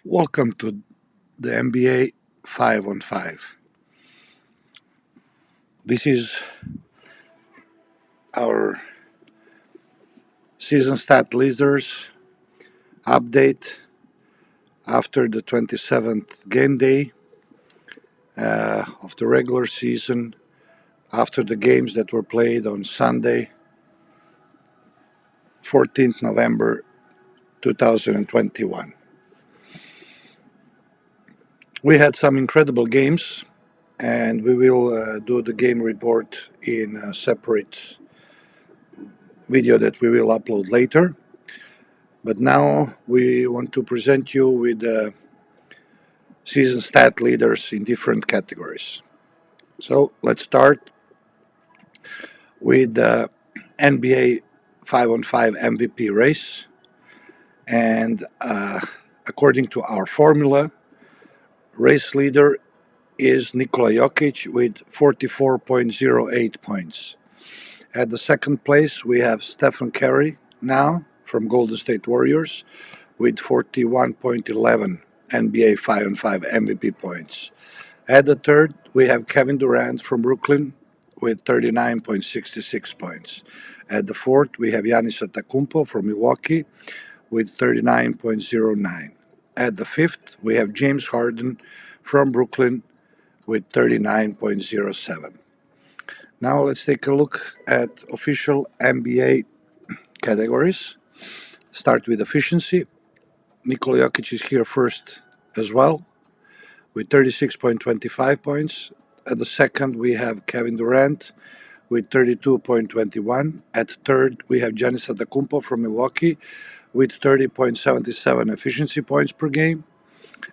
Welcome to the NBA 5-on-5. This is our season stat leaders update after the 27th game day of the regular season, after the games that were played on Sunday, 14th November 2021. We had some incredible games, and we will do the game report in a separate video that we will upload later. But now we want to present you with season stat leaders in different categories. So let's start with the NBA 5-on-5 MVP race. And according to our formula, race leader is Nikola Jokić with 44.08 points. At the second place, we have Stephen Curry now from Golden State Warriors with 41.11 NBA 5-on-5 MVP points. At the third, we have Kevin Durant from Brooklyn with 39.66 points. At the fourth, we have Giannis Antetokounmpo from Milwaukee with 39.09. At the fifth, we have James Harden from Brooklyn with 39.07. Now let's take a look at official NBA categories. Start with efficiency. Nikola Jokić is here first as well with 36.25 points. At the second, we have Kevin Durant with 32.21. At third, we have Giannis Antetokounmpo from Milwaukee with 30.77 efficiency points per game.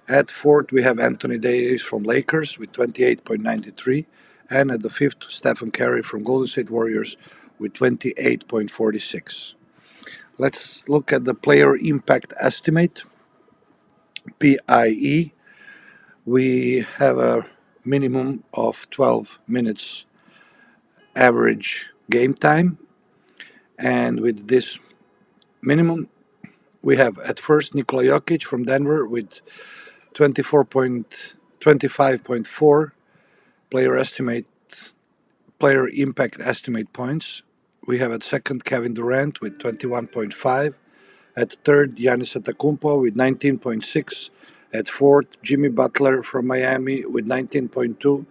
At fourth, we have Anthony Davis from Lakers with 28.93. And at the fifth, Stephen Curry from Golden State Warriors with 28.46. Let's look at the player impact estimate, PIE. We have a minimum of 12 minutes average game time. And with this minimum, we have at first Nikola Jokić from Denver with 25.4 player impact estimate points. We have at second Kevin Durant with 21.5. At third, Giannis Antetokounmpo with 19.6. At fourth, Jimmy Butler from Miami with 19.2.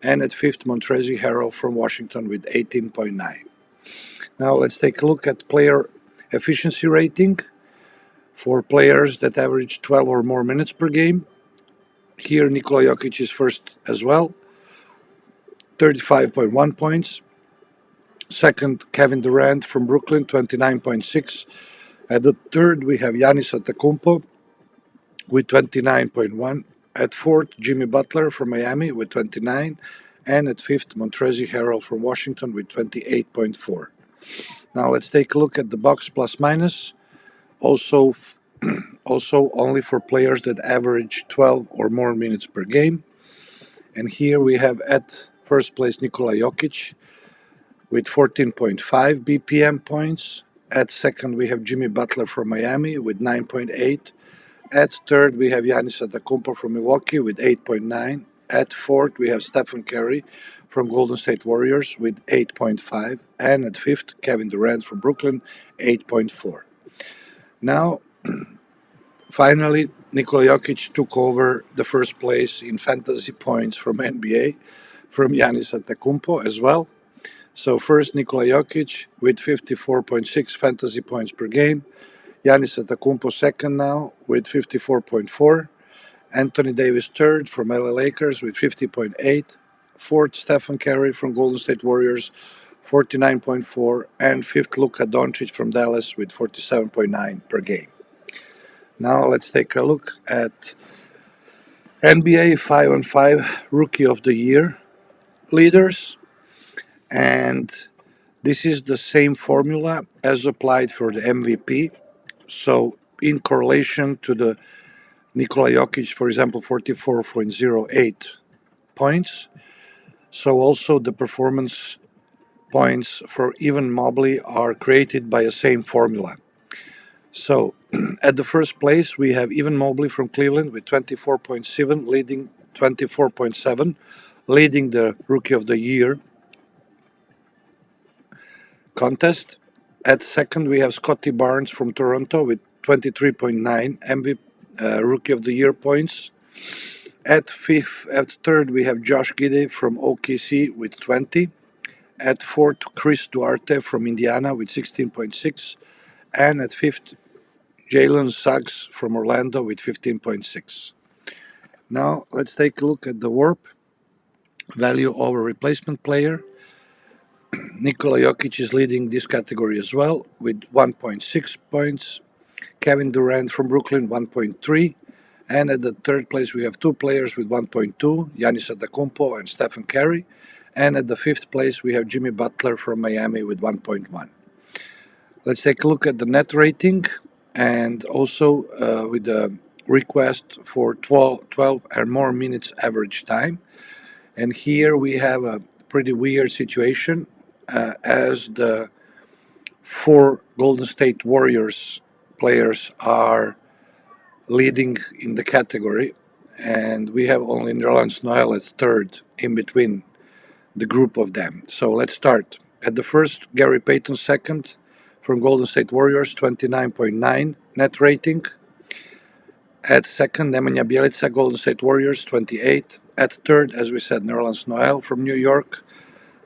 And at fifth, Montrezl Harrell from Washington with 18.9. Now let's take a look at player efficiency rating for players that average 12 or more minutes per game. Here, Nikola Jokić is first as well, 35.1 points. Second, Kevin Durant from Brooklyn, 29.6. At the third, we have Giannis Antetokounmpo with 29.1. At fourth, Jimmy Butler from Miami with 29. And at fifth, Montrezl Harrell from Washington with 28.4. Now let's take a look at the box plus minus. Also only for players that average 12 or more minutes per game. And here we have at first place Nikola Jokić with 14.5 BPM points. At second, we have Jimmy Butler from Miami with 9.8. At third, we have Giannis Antetokounmpo from Milwaukee with 8.9. At fourth, we have Stephen Curry from Golden State Warriors with 8.5. And at fifth, Kevin Durant from Brooklyn, 8.4. Now, finally, Nikola Jokić took over the first place in fantasy points from NBA from Giannis Antetokounmpo as well. So first, Nikola Jokić with 54.6 fantasy points per game. Giannis Antetokounmpo second now with 54.4. Anthony Davis third from LA Lakers with 50.8. Fourth, Stephen Curry from Golden State Warriors, 49.4. And fifth, Luka Doncic from Dallas with 47.9 per game. Now let's take a look at NBA 5-on-5 Rookie of the Year leaders. And this is the same formula as applied for the MVP. So in correlation to the Nikola Jokić, for example, 44.08 points. So also the performance points for Evan Mobley are created by the same formula. So At the first place, we have Evan Mobley from Cleveland with 24.7, leading 24.7, leading the Rookie of the Year contest. At second, we have Scottie Barnes from Toronto with 23.9 Rookie of the Year points. At third, we have Josh Giddey from OKC with 20. At fourth, Chris Duarte from Indiana with 16.6. And at fifth, Jalen Suggs from Orlando with 15.6. Now, let's take a look at the WARP, value over replacement player. Nikola Jokić is leading this category as well with 1.6 points. Kevin Durant from Brooklyn, 1.3. And at the third place, we have two players with 1.2, Giannis Antetokounmpo and Stephen Curry. And at the fifth place, we have Jimmy Butler from Miami with 1.1. Let's take a look at the net rating and also with the request for 12 or more minutes average time. And here we have a pretty weird situation as the four Golden State Warriors players are leading in the category, and we have only Nerlens Noel at third in between the group of them. So let's start. At the first, Gary Payton second from Golden State Warriors, 29.9 net rating. At second, Nemanja Bjelica, Golden State Warriors, 28. At third, as we said, Nerlens Noel from New York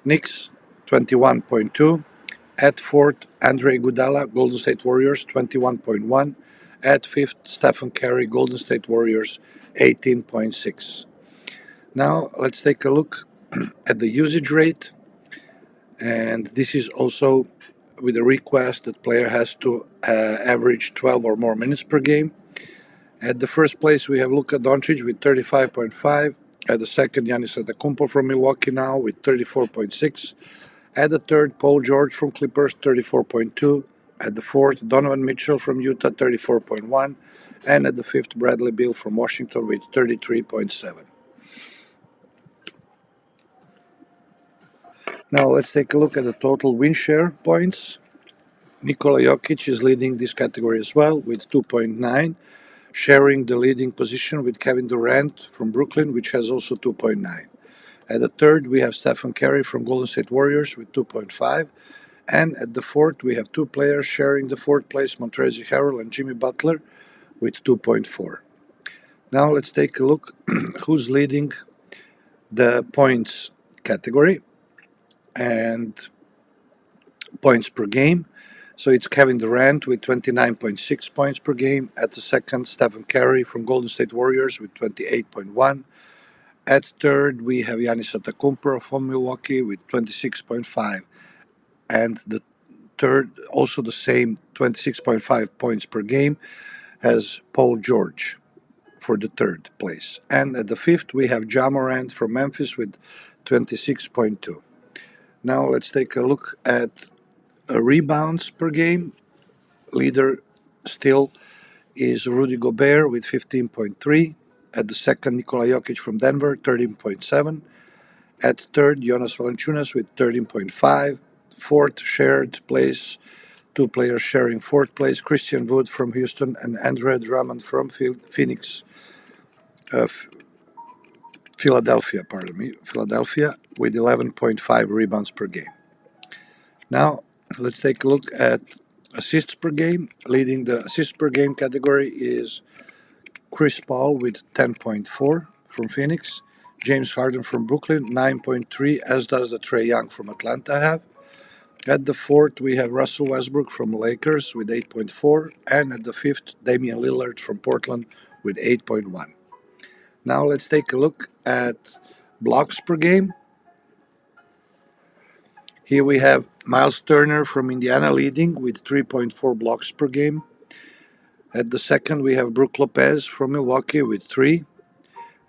Knicks, 21.2. At fourth, Andre Iguodala, Golden State Warriors, 21.1. At fifth, Stephen Curry, Golden State Warriors, 18.6. Now, let's take a look at the usage rate. And this is also with a request that player has to average 12 or more minutes per game. At the first place, we have Luka Doncic with 35.5. At the second, Giannis Antetokounmpo from Milwaukee now with 34.6. At the third, Paul George from Clippers, 34.2. At the fourth, Donovan Mitchell from Utah, 34.1. And at the fifth, Bradley Beal from Washington with 33.7. Now let's take a look at the total win share points. Nikola Jokić is leading this category as well with 2.9, sharing the leading position with Kevin Durant from Brooklyn, which has also 2.9. At the third, we have Stephen Curry from Golden State Warriors with 2.5. And at the fourth, we have two players sharing the fourth place, Montrezl Harrell and Jimmy Butler with 2.4. Now let's take a look who's leading the points category and points per game. So it's Kevin Durant with 29.6 points per game. At the second, Stephen Curry from Golden State Warriors with 28.1. At third, we have Giannis Antetokounmpo from Milwaukee with 26.5. And the third, also the same 26.5 points per game, as Paul George for the third place. And at the fifth, we have Ja Morant from Memphis with 26.2. Now let's take a look at rebounds per game. Leader still is Rudy Gobert with 15.3. At the second, Nikola Jokić from Denver, 13.7. At third, Jonas Valanciunas with 13.5. Fourth, shared place, two players sharing fourth place, Christian Wood from Houston and Andre Drummond from Philadelphia, with 11.5 rebounds per game. Now, let's take a look at assists per game. Leading the assists per game category is Chris Paul with 10.4 from Phoenix, James Harden from Brooklyn, 9.3, as does the Trae Young from Atlanta have. At the fourth, we have Russell Westbrook from Lakers with 8.4, and at the fifth, Damian Lillard from Portland with 8.1. Now let's take a look at blocks per game. Here we have Miles Turner from Indiana leading with 3.4 blocks per game. At the second, we have Brook Lopez from Milwaukee with 3.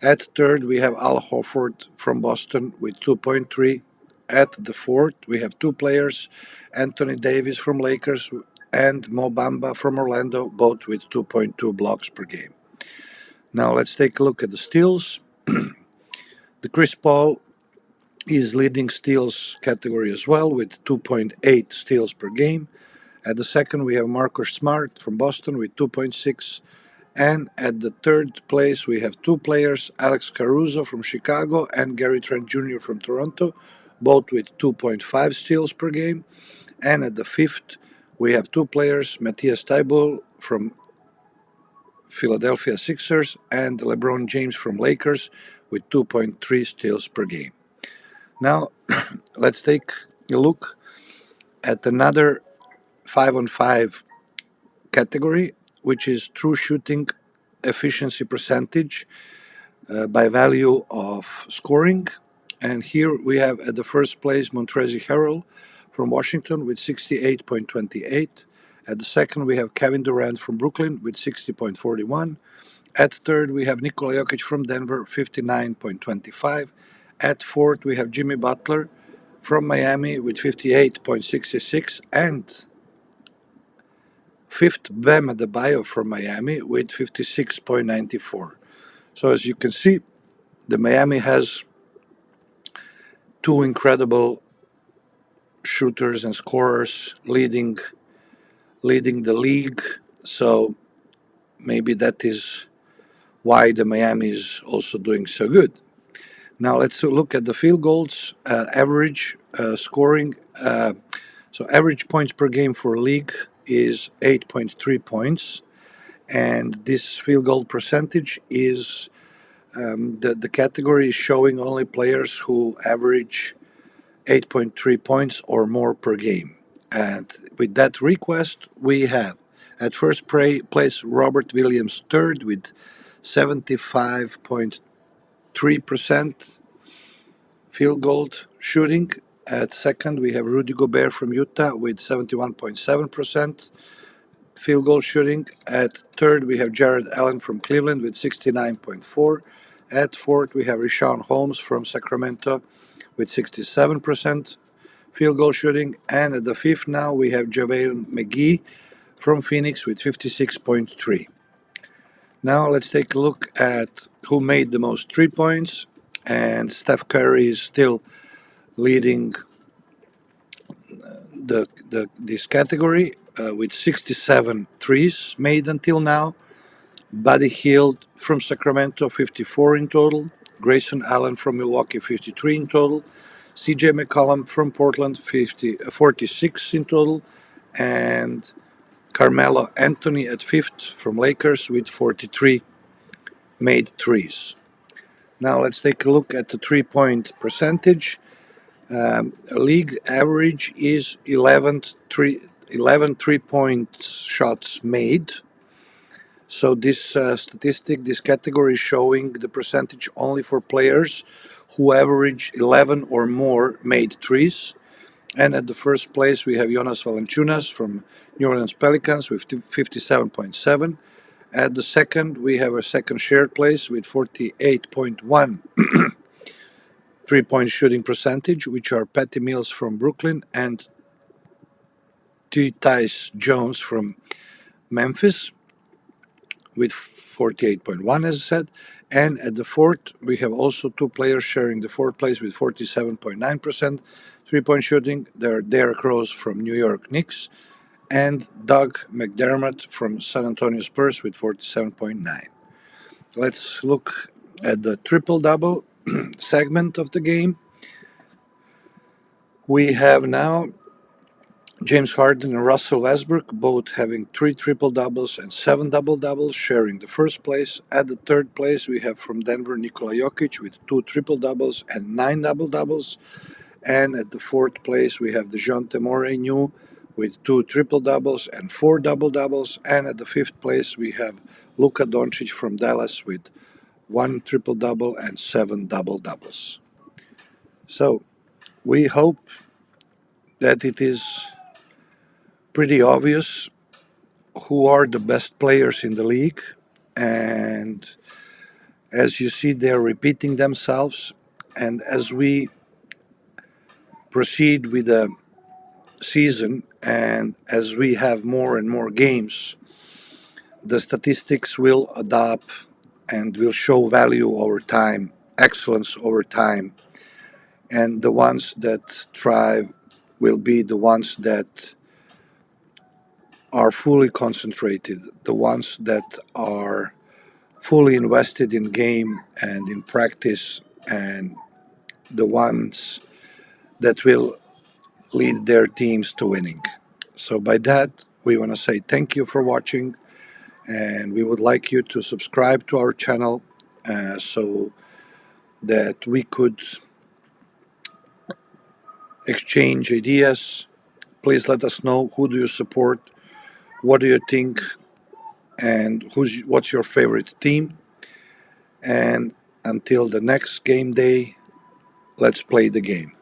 At third, we have Al Horford from Boston with 2.3. At the fourth, we have two players, Anthony Davis from Lakers and Mo Bamba from Orlando, both with 2.2 blocks per game. Now let's take a look at the steals. The Chris Paul is leading steals category as well with 2.8 steals per game. At the second, we have Marcus Smart from Boston with 2.6. And at the third place, we have two players, Alex Caruso from Chicago and Gary Trent Jr. from Toronto, both with 2.5 steals per game. And at the fifth, we have two players, Matthias Thybulle from Philadelphia Sixers and LeBron James from Lakers with 2.3 steals per game. Now, let's take a look at another 5-on-5 category, which is true shooting efficiency percentage by value of scoring. And here we have at the first place Montrezl Harrell from Washington with 68.28. At the second, we have Kevin Durant from Brooklyn with 60.41. At third, we have Nikola Jokić from Denver, 59.25. At fourth, we have Jimmy Butler from Miami with 58.66. And fifth, Bam Adebayo from Miami with 56.94. So as you can see, the Miami has two incredible shooters and scorers leading the league. So maybe that is why the Miami is also doing so good. Now let's look at the field goals average scoring. So average points per game for league is 8.3 points, and this field goal percentage is the category is showing only players who average 8.3 points or more per game. And with that request, we have at first place Robert Williams third with 75.3% field goal shooting. At second, we have Rudy Gobert from Utah with 71.7% field goal shooting. At third, we have Jared Allen from Cleveland with 69.4%. At fourth, we have Richaun Holmes from Sacramento with 67% field goal shooting. And at the fifth now, we have JaVale McGee from Phoenix with 56.3%. Now let's take a look at who made the most 3 points. And Steph Curry is still leading this category with 67 threes made until now. Buddy Hield from Sacramento, 54 in total. Grayson Allen from Milwaukee, 53 in total. CJ McCollum from Portland, 46 in total. And Carmelo Anthony at fifth from Lakers with 43 made threes. Now let's take a look at the 3-point percentage. League average is 11 3-point shots made. So this statistic, this category is showing the percentage only for players who average 11 or more made threes. And at the first place, we have Jonas Valanciunas from New Orleans Pelicans with 57.7. At the second, we have a second shared place with 48.1 3-point shooting percentage, which are Patty Mills from Brooklyn and Tyus Jones from Memphis with 48.1, as I said. And at the fourth, we have also two players sharing the fourth place with 47.9% 3-point shooting. They're Derrick Rose from New York Knicks and Doug McDermott from San Antonio Spurs with 47.9. Let's look at the triple-double segment of the game. We have now James Harden and Russell Westbrook both having 3 triple-doubles and 7 double-doubles, sharing the first place. At the third place, we have from Denver Nikola Jokić with 2 triple-doubles and 9 double-doubles. And at the fourth place, we have DeJounte Murray with 2 triple-doubles and 4 double-doubles. And at the fifth place, we have Luka Doncic from Dallas with 1 triple-double and 7 double-doubles. So we hope that it is pretty obvious who are the best players in the league. And as you see, they're repeating themselves. And as we proceed with the season and as we have more and more games, the statistics will adapt and will show value over time, excellence over time. And the ones that thrive will be the ones that are fully concentrated, the ones that are fully invested in game and in practice, and the ones that will lead their teams to winning. So by that, we want to say thank you for watching, and we would like you to subscribe to our channel so that we could exchange ideas. Please let us know, who do you support, what do you think, and what's your favorite team. And until the next game day, let's play the game.